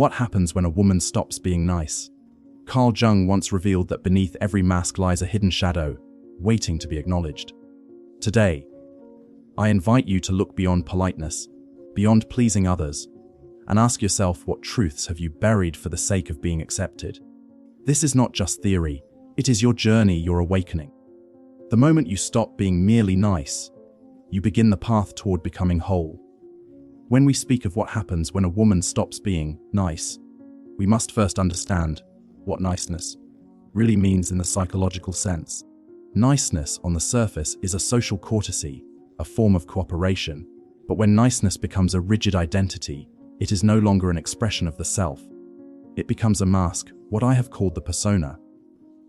What happens when a woman stops being nice? Carl Jung once revealed that beneath every mask lies a hidden shadow, waiting to be acknowledged. Today, I invite you to look beyond politeness, beyond pleasing others, and ask yourself, what truths have you buried for the sake of being accepted? This is not just theory, it is your journey, your awakening. The moment you stop being merely nice, you begin the path toward becoming whole. When we speak of what happens when a woman stops being nice, we must first understand what niceness really means in the psychological sense. Niceness on the surface is a social courtesy, a form of cooperation, but when niceness becomes a rigid identity, it is no longer an expression of the self. It becomes a mask, what I have called the persona.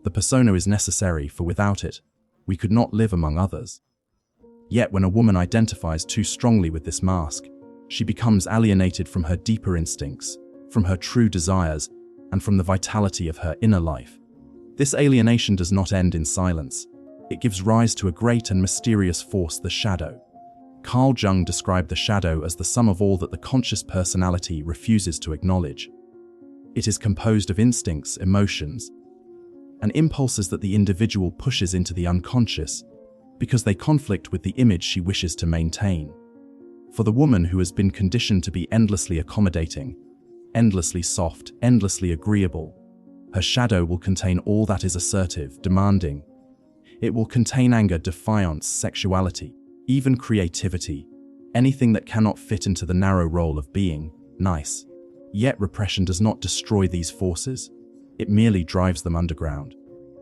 The persona is necessary, for without it, we could not live among others. Yet when a woman identifies too strongly with this mask, she becomes alienated from her deeper instincts, from her true desires, and from the vitality of her inner life. This alienation does not end in silence. It gives rise to a great and mysterious force, the shadow. Carl Jung described the shadow as the sum of all that the conscious personality refuses to acknowledge. It is composed of instincts, emotions, and impulses that the individual pushes into the unconscious because they conflict with the image she wishes to maintain. For the woman who has been conditioned to be endlessly accommodating, endlessly soft, endlessly agreeable, her shadow will contain all that is assertive, demanding. It will contain anger, defiance, sexuality, even creativity, anything that cannot fit into the narrow role of being nice. Yet repression does not destroy these forces, it merely drives them underground.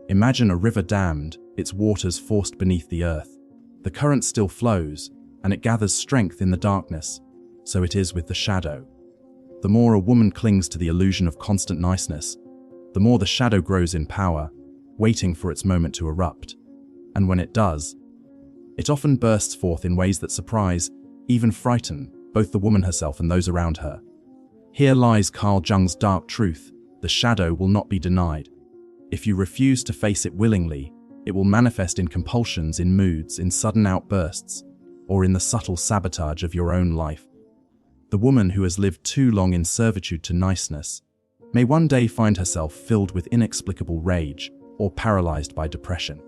Imagine a river dammed, its waters forced beneath the earth. The current still flows, and it gathers strength in the darkness. So it is with the shadow. The more a woman clings to the illusion of constant niceness, the more the shadow grows in power, waiting for its moment to erupt. And when it does, it often bursts forth in ways that surprise, even frighten, both the woman herself and those around her. Here lies Carl Jung's dark truth: the shadow will not be denied. If you refuse to face it willingly, it will manifest in compulsions, in moods, in sudden outbursts, or in the subtle sabotage of your own life. The woman who has lived too long in servitude to niceness may one day find herself filled with inexplicable rage or paralyzed by depression.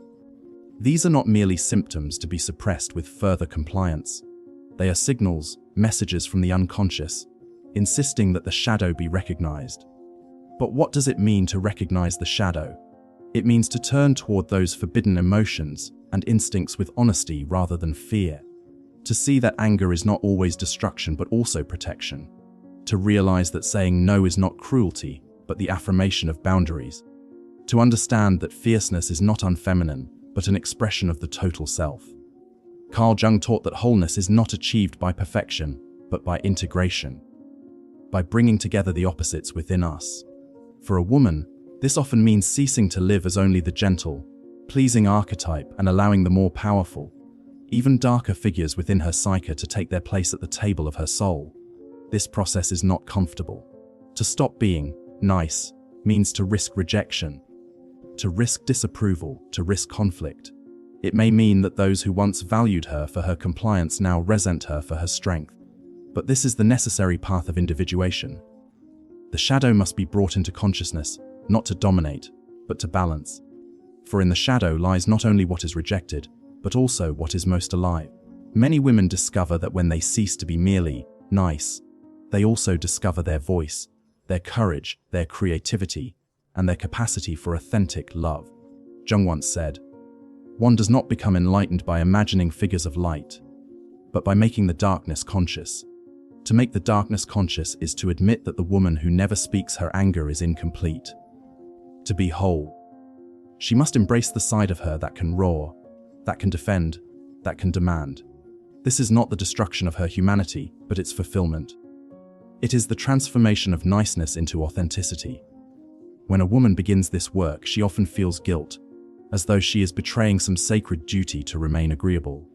These are not merely symptoms to be suppressed with further compliance. They are signals, messages from the unconscious, insisting that the shadow be recognized. But what does it mean to recognize the shadow? It means to turn toward those forbidden emotions and instincts with honesty rather than fear. To see that anger is not always destruction but also protection. To realize that saying no is not cruelty, but the affirmation of boundaries. To understand that fierceness is not unfeminine, but an expression of the total self. Carl Jung taught that wholeness is not achieved by perfection, but by integration. By bringing together the opposites within us. For a woman, this often means ceasing to live as only the gentle, pleasing archetype and allowing the more powerful, even darker figures within her psyche to take their place at the table of her soul. This process is not comfortable. To stop being nice means to risk rejection, to risk disapproval, to risk conflict. It may mean that those who once valued her for her compliance now resent her for her strength. But this is the necessary path of individuation. The shadow must be brought into consciousness, not to dominate, but to balance. For in the shadow lies not only what is rejected, but also what is most alive. Many women discover that when they cease to be merely nice, they also discover their voice, their courage, their creativity, and their capacity for authentic love. Jung once said, "One does not become enlightened by imagining figures of light, but by making the darkness conscious." To make the darkness conscious is to admit that the woman who never speaks her anger is incomplete. To be whole, she must embrace the side of her that can roar, that can defend, that can demand. This is not the destruction of her humanity, but its fulfillment. It is the transformation of niceness into authenticity. When a woman begins this work, she often feels guilt, as though she is betraying some sacred duty to remain agreeable.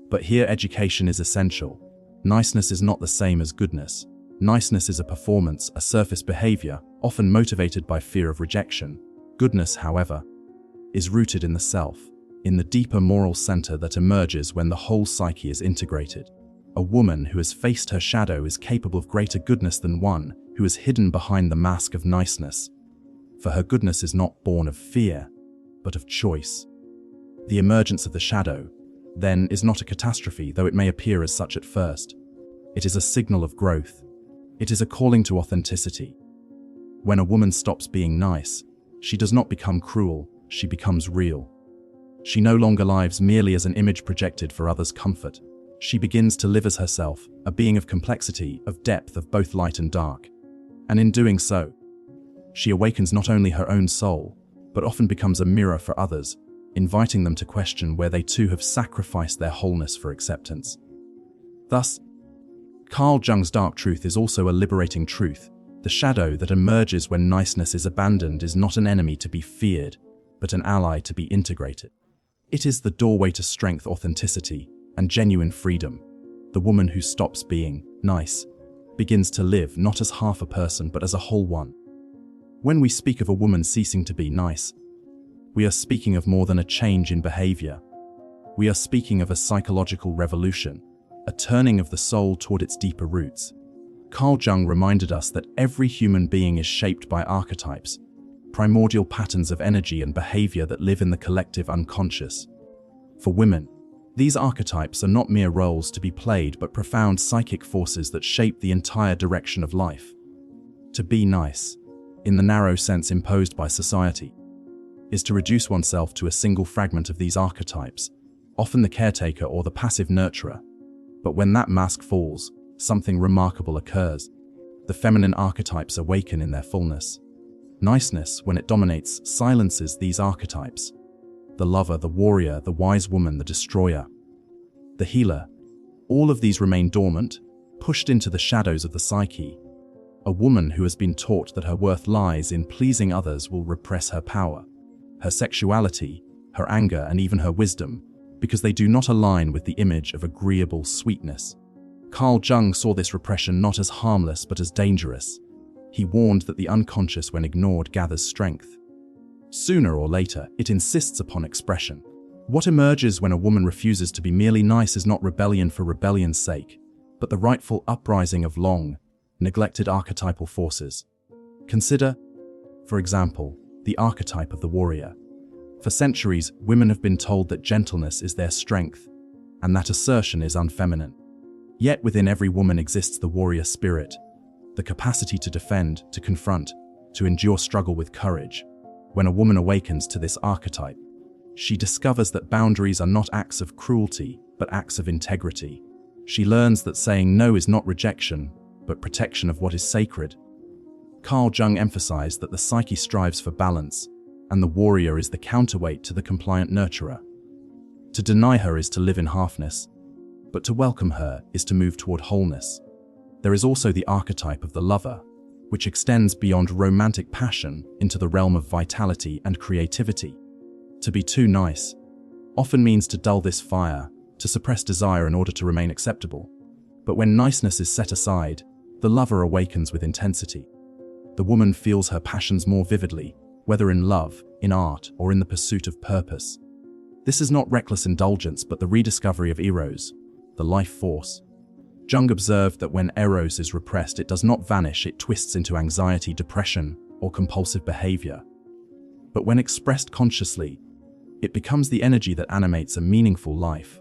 But here education is essential. Niceness is not the same as goodness. Niceness is a performance, a surface behavior, often motivated by fear of rejection. Goodness, however, is rooted in the self, in the deeper moral center that emerges when the whole psyche is integrated. A woman who has faced her shadow is capable of greater goodness than one who is hidden behind the mask of niceness. For her goodness is not born of fear, but of choice. The emergence of the shadow, then, is not a catastrophe, though it may appear as such at first. It is a signal of growth. It is a calling to authenticity. When a woman stops being nice, she does not become cruel, she becomes real. She no longer lives merely as an image projected for others' comfort. She begins to live as herself, a being of complexity, of depth, of both light and dark. And in doing so, she awakens not only her own soul, but often becomes a mirror for others, inviting them to question where they too have sacrificed their wholeness for acceptance. Thus, Carl Jung's dark truth is also a liberating truth. The shadow that emerges when niceness is abandoned is not an enemy to be feared, but an ally to be integrated. It is the doorway to strength, authenticity, and genuine freedom. The woman who stops being nice begins to live not as half a person but as a whole one. When we speak of a woman ceasing to be nice, we are speaking of more than a change in behavior. We are speaking of a psychological revolution, a turning of the soul toward its deeper roots. Carl Jung reminded us that every human being is shaped by archetypes, primordial patterns of energy and behavior that live in the collective unconscious. For women, these archetypes are not mere roles to be played, but profound psychic forces that shape the entire direction of life. To be nice, in the narrow sense imposed by society, is to reduce oneself to a single fragment of these archetypes, often the caretaker or the passive nurturer. But when that mask falls, something remarkable occurs. The feminine archetypes awaken in their fullness. Niceness, when it dominates, silences these archetypes. The lover, the warrior, the wise woman, the destroyer, the healer, all of these remain dormant, pushed into the shadows of the psyche. A woman who has been taught that her worth lies in pleasing others will repress her power, her sexuality, her anger, and even her wisdom, because they do not align with the image of agreeable sweetness. Carl Jung saw this repression not as harmless but as dangerous. He warned that the unconscious, when ignored, gathers strength. Sooner or later, it insists upon expression. What emerges when a woman refuses to be merely nice is not rebellion for rebellion's sake, but the rightful uprising of long, neglected archetypal forces. Consider, for example, the archetype of the warrior. For centuries, women have been told that gentleness is their strength, and that assertion is unfeminine. Yet within every woman exists the warrior spirit, the capacity to defend, to confront, to endure struggle with courage. When a woman awakens to this archetype, she discovers that boundaries are not acts of cruelty, but acts of integrity. She learns that saying no is not rejection, but protection of what is sacred. Carl Jung emphasized that the psyche strives for balance, and the warrior is the counterweight to the compliant nurturer. To deny her is to live in halfness, but to welcome her is to move toward wholeness. There is also the archetype of the lover, which extends beyond romantic passion into the realm of vitality and creativity. To be too nice often means to dull this fire, to suppress desire in order to remain acceptable. But when niceness is set aside, the lover awakens with intensity. The woman feels her passions more vividly, whether in love, in art, or in the pursuit of purpose. This is not reckless indulgence, but the rediscovery of eros, the life force. Jung observed that when eros is repressed, it does not vanish, it twists into anxiety, depression, or compulsive behavior. But when expressed consciously, it becomes the energy that animates a meaningful life.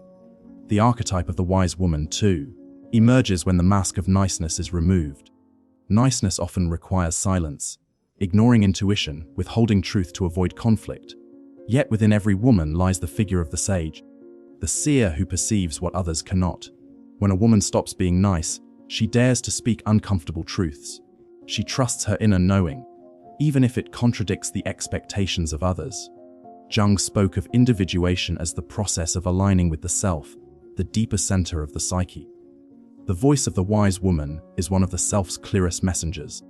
The archetype of the wise woman, too, emerges when the mask of niceness is removed. Niceness often requires silence, ignoring intuition, withholding truth to avoid conflict. Yet within every woman lies the figure of the sage, the seer who perceives what others cannot. When a woman stops being nice, she dares to speak uncomfortable truths. She trusts her inner knowing, even if it contradicts the expectations of others. Jung spoke of individuation as the process of aligning with the self, the deeper center of the psyche. The voice of the wise woman is one of the self's clearest messengers.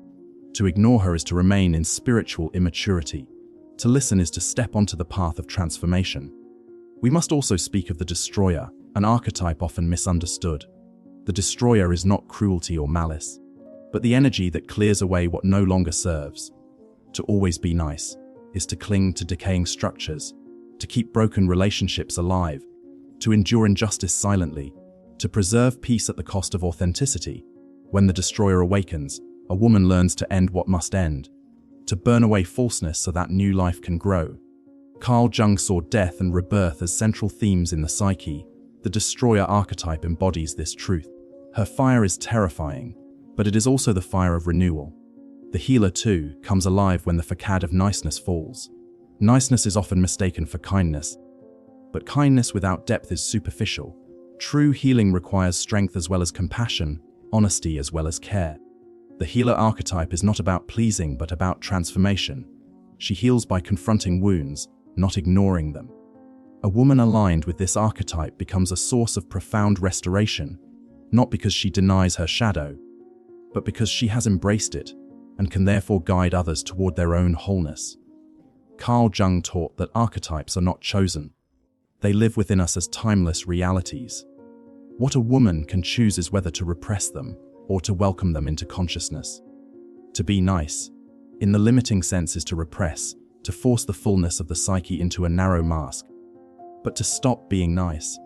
To ignore her is to remain in spiritual immaturity. To listen is to step onto the path of transformation. We must also speak of the destroyer, an archetype often misunderstood. The destroyer is not cruelty or malice, but the energy that clears away what no longer serves. To always be nice is to cling to decaying structures, to keep broken relationships alive, to endure injustice silently, to preserve peace at the cost of authenticity. When the destroyer awakens, A woman learns to end what must end, to burn away falseness so that new life can grow. Carl Jung saw death and rebirth as central themes in the psyche. The destroyer archetype embodies this truth. Her fire is terrifying, but it is also the fire of renewal. The healer, too, comes alive when the facade of niceness falls. Niceness is often mistaken for kindness, but kindness without depth is superficial. True healing requires strength as well as compassion, honesty as well as care. The healer archetype is not about pleasing but about transformation. She heals by confronting wounds, not ignoring them. A woman aligned with this archetype becomes a source of profound restoration, not because she denies her shadow, but because she has embraced it and can therefore guide others toward their own wholeness. Carl Jung taught that archetypes are not chosen. They live within us as timeless realities. What a woman can choose is whether to repress them or to welcome them into consciousness. To be nice, in the limiting sense, is to repress, to force the fullness of the psyche into a narrow mask. But to stop being nice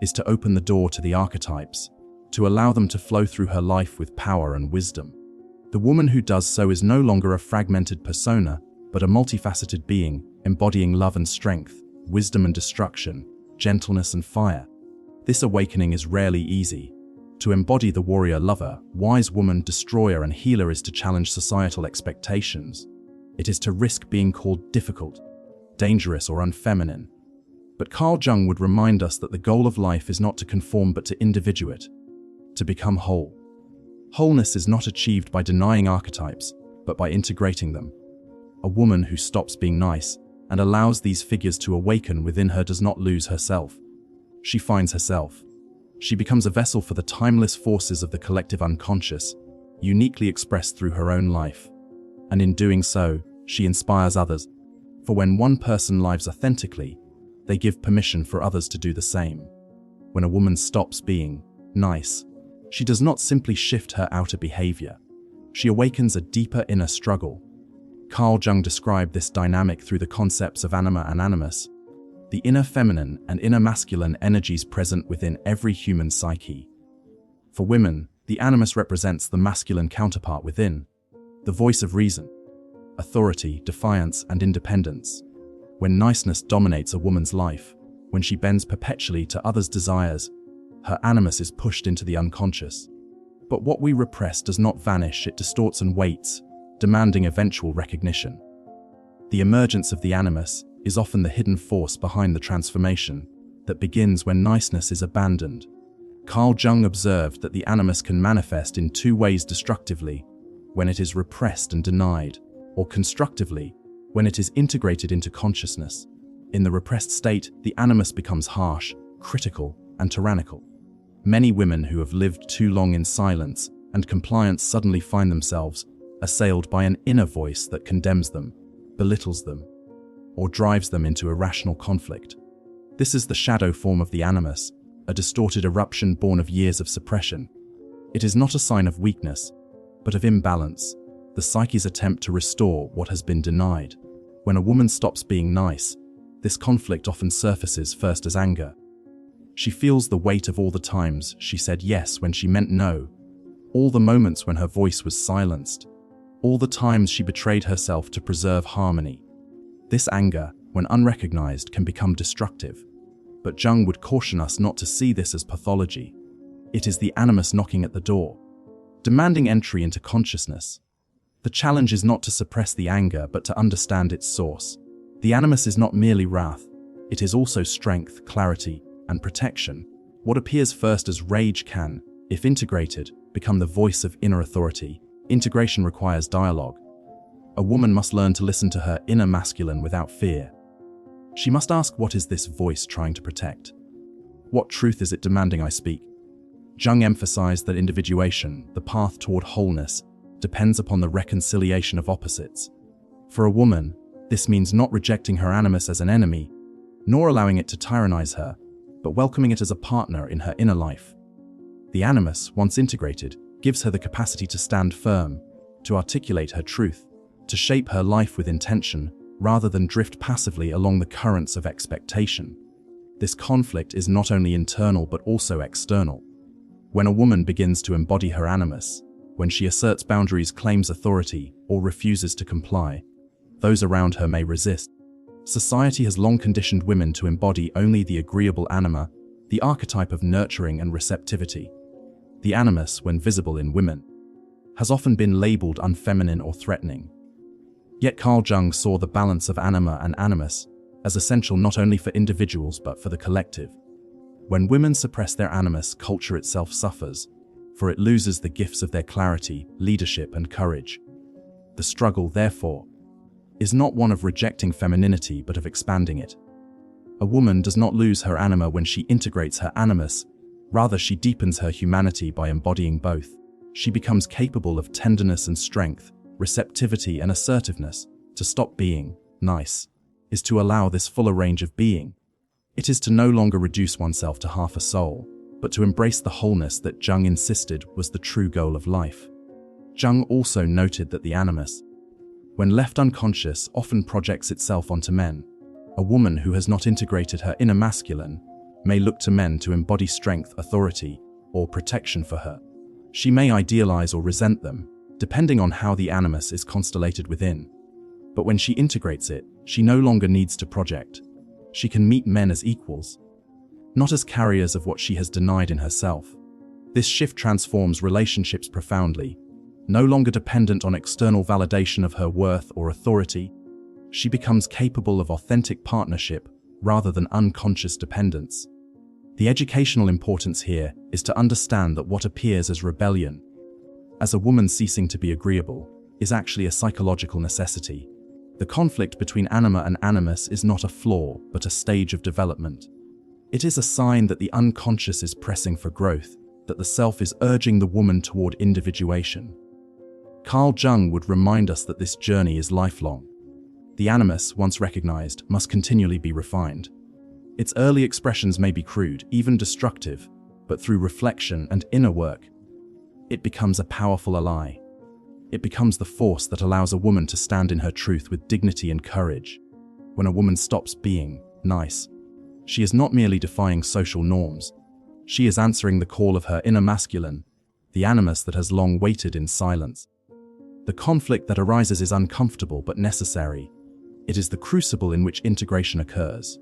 is to open the door to the archetypes, to allow them to flow through her life with power and wisdom. The woman who does so is no longer a fragmented persona, but a multifaceted being, embodying love and strength, wisdom and destruction, gentleness and fire. This awakening is rarely easy. To embody the warrior, lover, wise woman, destroyer and healer is to challenge societal expectations. It is to risk being called difficult, dangerous or unfeminine. But Carl Jung would remind us that the goal of life is not to conform but to individuate, to become whole. Wholeness is not achieved by denying archetypes, but by integrating them. A woman who stops being nice and allows these figures to awaken within her does not lose herself. She finds herself. She becomes a vessel for the timeless forces of the collective unconscious, uniquely expressed through her own life. And in doing so, she inspires others. For when one person lives authentically, they give permission for others to do the same. When a woman stops being nice, she does not simply shift her outer behavior. She awakens a deeper inner struggle. Carl Jung described this dynamic through the concepts of anima and animus, the inner feminine and inner masculine energies present within every human psyche. For women, the animus represents the masculine counterpart within, the voice of reason, authority, defiance, and independence. When niceness dominates a woman's life, when she bends perpetually to others' desires, her animus is pushed into the unconscious. But what we repress does not vanish, it distorts and waits, demanding eventual recognition. The emergence of the animus is often the hidden force behind the transformation that begins when niceness is abandoned. Carl Jung observed that the animus can manifest in two ways: destructively, when it is repressed and denied, or constructively, when it is integrated into consciousness. In the repressed state, the animus becomes harsh, critical, and tyrannical. Many women who have lived too long in silence and compliance suddenly find themselves assailed by an inner voice that condemns them, belittles them, or drives them into irrational conflict. This is the shadow form of the animus, a distorted eruption born of years of suppression. It is not a sign of weakness, but of imbalance, the psyche's attempt to restore what has been denied. When a woman stops being nice, this conflict often surfaces first as anger. She feels the weight of all the times she said yes when she meant no, all the moments when her voice was silenced, all the times she betrayed herself to preserve harmony. This anger, when unrecognized, can become destructive. But Jung would caution us not to see this as pathology. It is the animus knocking at the door, demanding entry into consciousness. The challenge is not to suppress the anger, but to understand its source. The animus is not merely wrath, it is also strength, clarity, and protection. What appears first as rage can, if integrated, become the voice of inner authority. Integration requires dialogue. A woman must learn to listen to her inner masculine without fear. She must ask, what is this voice trying to protect? What truth is it demanding I speak? Jung emphasized that individuation, the path toward wholeness, depends upon the reconciliation of opposites. For a woman, this means not rejecting her animus as an enemy, nor allowing it to tyrannize her, but welcoming it as a partner in her inner life. The animus, once integrated, gives her the capacity to stand firm, to articulate her truth, to shape her life with intention, rather than drift passively along the currents of expectation. This conflict is not only internal but also external. When a woman begins to embody her animus, When she asserts boundaries, claims authority, or refuses to comply, those around her may resist. Society has long conditioned women to embody only the agreeable anima, the archetype of nurturing and receptivity. The animus, when visible in women, has often been labeled unfeminine or threatening. Yet Carl Jung saw the balance of anima and animus as essential not only for individuals but for the collective. When women suppress their animus, culture itself suffers, for it loses the gifts of their clarity, leadership, and courage. The struggle, therefore, is not one of rejecting femininity but of expanding it. A woman does not lose her anima when she integrates her animus, rather she deepens her humanity by embodying both. She becomes capable of tenderness and strength, receptivity and assertiveness. To stop being nice is to allow this fuller range of being. It is to no longer reduce oneself to half a soul, but to embrace the wholeness that Jung insisted was the true goal of life. Jung also noted that the animus, when left unconscious, often projects itself onto men. A woman who has not integrated her inner masculine may look to men to embody strength, authority, or protection for her. She may idealize or resent them, depending on how the animus is constellated within. But when she integrates it, she no longer needs to project. She can meet men as equals, not as carriers of what she has denied in herself. This shift transforms relationships profoundly. No longer dependent on external validation of her worth or authority, she becomes capable of authentic partnership rather than unconscious dependence. The educational importance here is to understand that what appears as rebellion, as a woman ceasing to be agreeable, is actually a psychological necessity. The conflict between anima and animus is not a flaw, but a stage of development. It is a sign that the unconscious is pressing for growth, that the self is urging the woman toward individuation. Carl Jung would remind us that this journey is lifelong. The animus, once recognized, must continually be refined. Its early expressions may be crude, even destructive, but through reflection and inner work, it becomes a powerful ally. It becomes the force that allows a woman to stand in her truth with dignity and courage. When a woman stops being nice, she is not merely defying social norms. She is answering the call of her inner masculine, the animus that has long waited in silence. The conflict that arises is uncomfortable but necessary. It is the crucible in which integration occurs.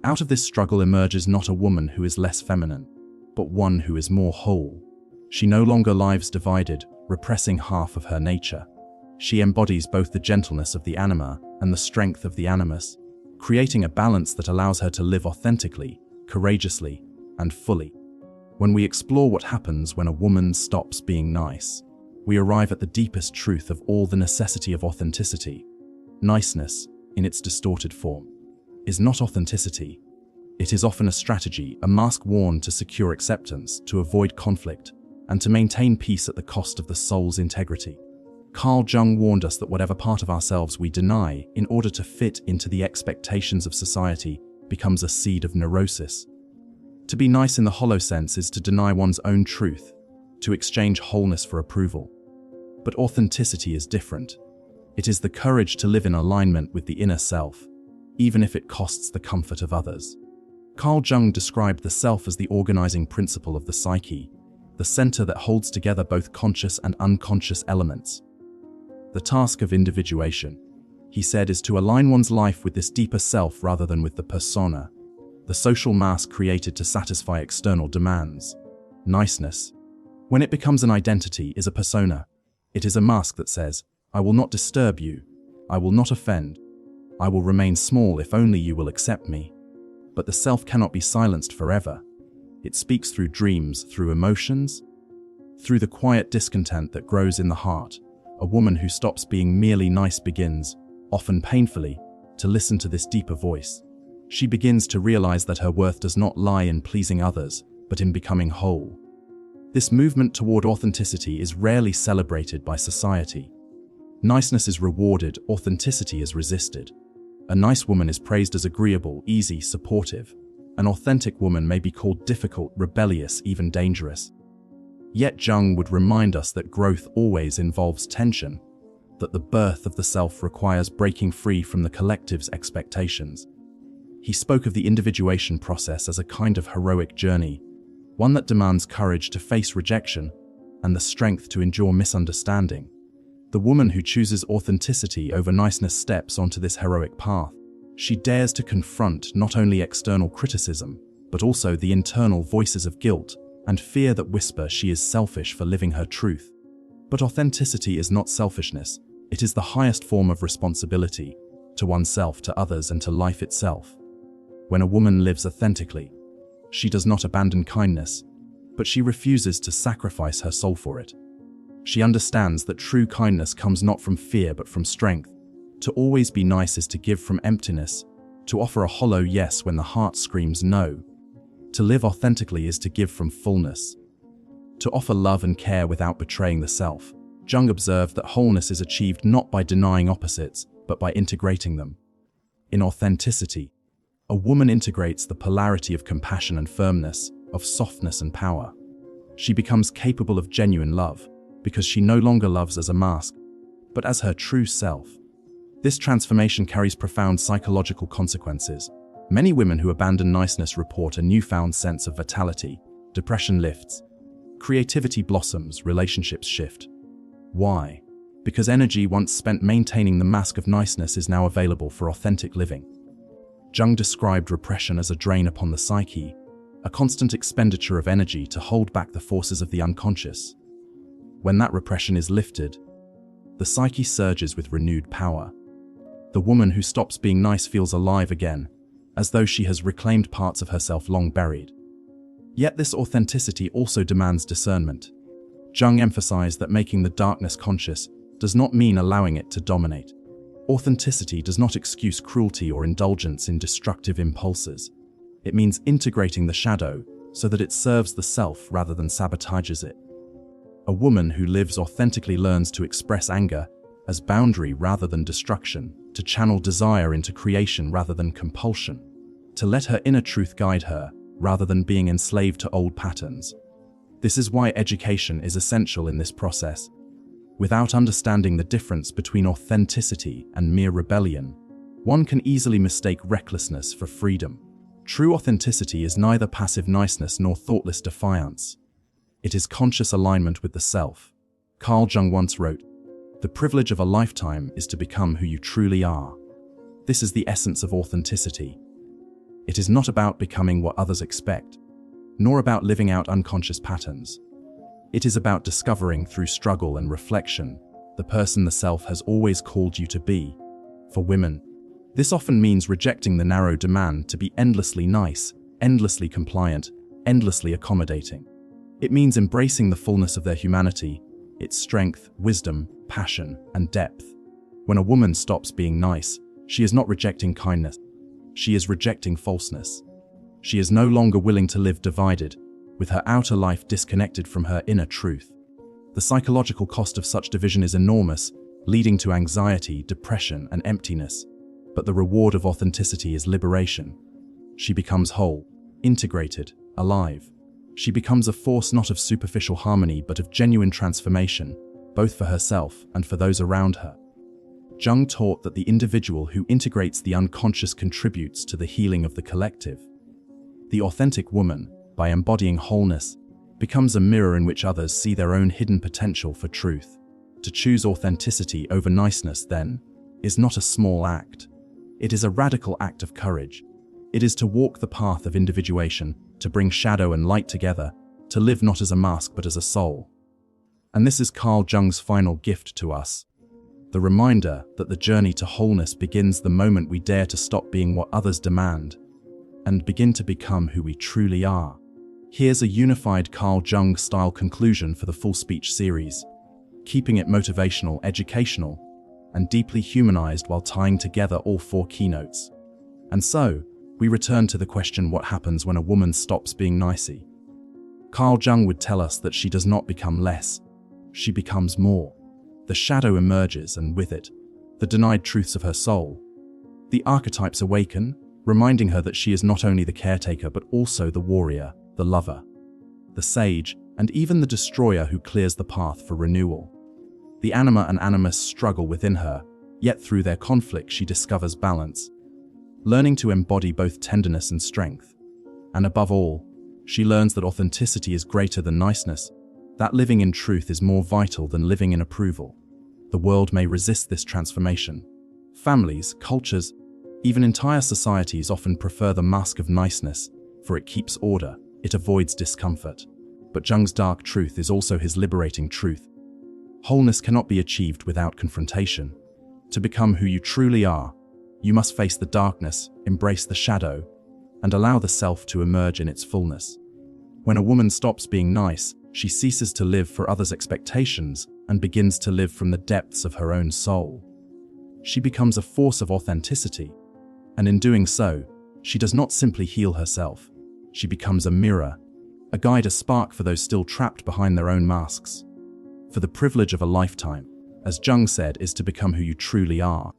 Out of this struggle emerges not a woman who is less feminine, but one who is more whole. She no longer lives divided, repressing half of her nature. She embodies both the gentleness of the anima and the strength of the animus, creating a balance that allows her to live authentically, courageously, and fully. When we explore what happens when a woman stops being nice, we arrive at the deepest truth of all: the necessity of authenticity. Niceness, in its distorted form, is not authenticity. It is often a strategy, a mask worn to secure acceptance, to avoid conflict, and to maintain peace at the cost of the soul's integrity. Carl Jung warned us that whatever part of ourselves we deny in order to fit into the expectations of society becomes a seed of neurosis. To be nice in the hollow sense is to deny one's own truth, to exchange wholeness for approval. But authenticity is different. It is the courage to live in alignment with the inner self, even if it costs the comfort of others. Carl Jung described the self as the organizing principle of the psyche, the center that holds together both conscious and unconscious elements. The task of individuation, he said, is to align one's life with this deeper self rather than with the persona, the social mask created to satisfy external demands. Niceness, when it becomes an identity, is a persona. It is a mask that says, "I will not disturb you, I will not offend, I will remain small if only you will accept me." But the self cannot be silenced forever. It speaks through dreams, through emotions, through the quiet discontent that grows in the heart. A woman who stops being merely nice begins, often painfully, to listen to this deeper voice. She begins to realize that her worth does not lie in pleasing others, but in becoming whole. This movement toward authenticity is rarely celebrated by society. Niceness is rewarded, authenticity is resisted. A nice woman is praised as agreeable, easy, supportive. An authentic woman may be called difficult, rebellious, even dangerous. Yet Jung would remind us that growth always involves tension, that the birth of the self requires breaking free from the collective's expectations. He spoke of the individuation process as a kind of heroic journey, one that demands courage to face rejection, and the strength to endure misunderstanding. The woman who chooses authenticity over niceness steps onto this heroic path. She dares to confront not only external criticism, but also the internal voices of guilt and fear that whisper she is selfish for living her truth. But authenticity is not selfishness. It is the highest form of responsibility, to oneself, to others, and to life itself. When a woman lives authentically, she does not abandon kindness, but she refuses to sacrifice her soul for it. She understands that true kindness comes not from fear but from strength. To always be nice is to give from emptiness, to offer a hollow yes when the heart screams no. To live authentically is to give from fullness, to offer love and care without betraying the self. Jung observed that wholeness is achieved not by denying opposites, but by integrating them. In authenticity, a woman integrates the polarity of compassion and firmness, of softness and power. She becomes capable of genuine love, because she no longer loves as a mask, but as her true self. This transformation carries profound psychological consequences. Many women who abandon niceness report a newfound sense of vitality. Depression lifts, creativity blossoms, relationships shift. Why? Because energy once spent maintaining the mask of niceness is now available for authentic living. Jung described repression as a drain upon the psyche, a constant expenditure of energy to hold back the forces of the unconscious. When that repression is lifted, the psyche surges with renewed power. The woman who stops being nice feels alive again, as though she has reclaimed parts of herself long buried. Yet this authenticity also demands discernment. Jung emphasized that making the darkness conscious does not mean allowing it to dominate. Authenticity does not excuse cruelty or indulgence in destructive impulses. It means integrating the shadow so that it serves the self rather than sabotages it. A woman who lives authentically learns to express anger as boundary rather than destruction, to channel desire into creation rather than compulsion, to let her inner truth guide her rather than being enslaved to old patterns. This is why education is essential in this process. Without understanding the difference between authenticity and mere rebellion, one can easily mistake recklessness for freedom. True authenticity is neither passive niceness nor thoughtless defiance. It is conscious alignment with the self. Carl Jung once wrote, "The privilege of a lifetime is to become who you truly are." This is the essence of authenticity. It is not about becoming what others expect, nor about living out unconscious patterns. It is about discovering through struggle and reflection the person the self has always called you to be. For women, this often means rejecting the narrow demand to be endlessly nice, endlessly compliant, endlessly accommodating. It means embracing the fullness of their humanity, its strength, wisdom, passion, and depth. When a woman stops being nice, she is not rejecting kindness. She is rejecting falseness. She is no longer willing to live divided, with her outer life disconnected from her inner truth. The psychological cost of such division is enormous, leading to anxiety, depression, and emptiness. But the reward of authenticity is liberation. She becomes whole, integrated, alive. She becomes a force not of superficial harmony but of genuine transformation, both for herself and for those around her. Jung taught that the individual who integrates the unconscious contributes to the healing of the collective. The authentic woman, by embodying wholeness, becomes a mirror in which others see their own hidden potential for truth. To choose authenticity over niceness, then, is not a small act. It is a radical act of courage. It is to walk the path of individuation, to bring shadow and light together, to live not as a mask but as a soul. And this is Carl Jung's final gift to us. The reminder that the journey to wholeness begins the moment we dare to stop being what others demand and begin to become who we truly are. Here's a unified Carl Jung-style conclusion for the full speech series, keeping it motivational, educational, and deeply humanized while tying together all 4 keynotes. And so, we return to the question, what happens when a woman stops being nicey? Carl Jung would tell us that she does not become less, she becomes more. The shadow emerges, and with it, the denied truths of her soul. The archetypes awaken, reminding her that she is not only the caretaker but also the warrior, the lover, the sage, and even the destroyer who clears the path for renewal. The anima and animus struggle within her, yet through their conflict she discovers balance, learning to embody both tenderness and strength. And above all, she learns that authenticity is greater than niceness. that living in truth is more vital than living in approval. The world may resist this transformation. Families, cultures, even entire societies often prefer the mask of niceness, for it keeps order, it avoids discomfort. But Jung's dark truth is also his liberating truth. Wholeness cannot be achieved without confrontation. To become who you truly are, you must face the darkness, embrace the shadow, and allow the self to emerge in its fullness. When a woman stops being nice, she ceases to live for others' expectations and begins to live from the depths of her own soul. She becomes a force of authenticity, and in doing so, she does not simply heal herself. She becomes a mirror, a guide, a spark for those still trapped behind their own masks. For the privilege of a lifetime, as Jung said, is to become who you truly are.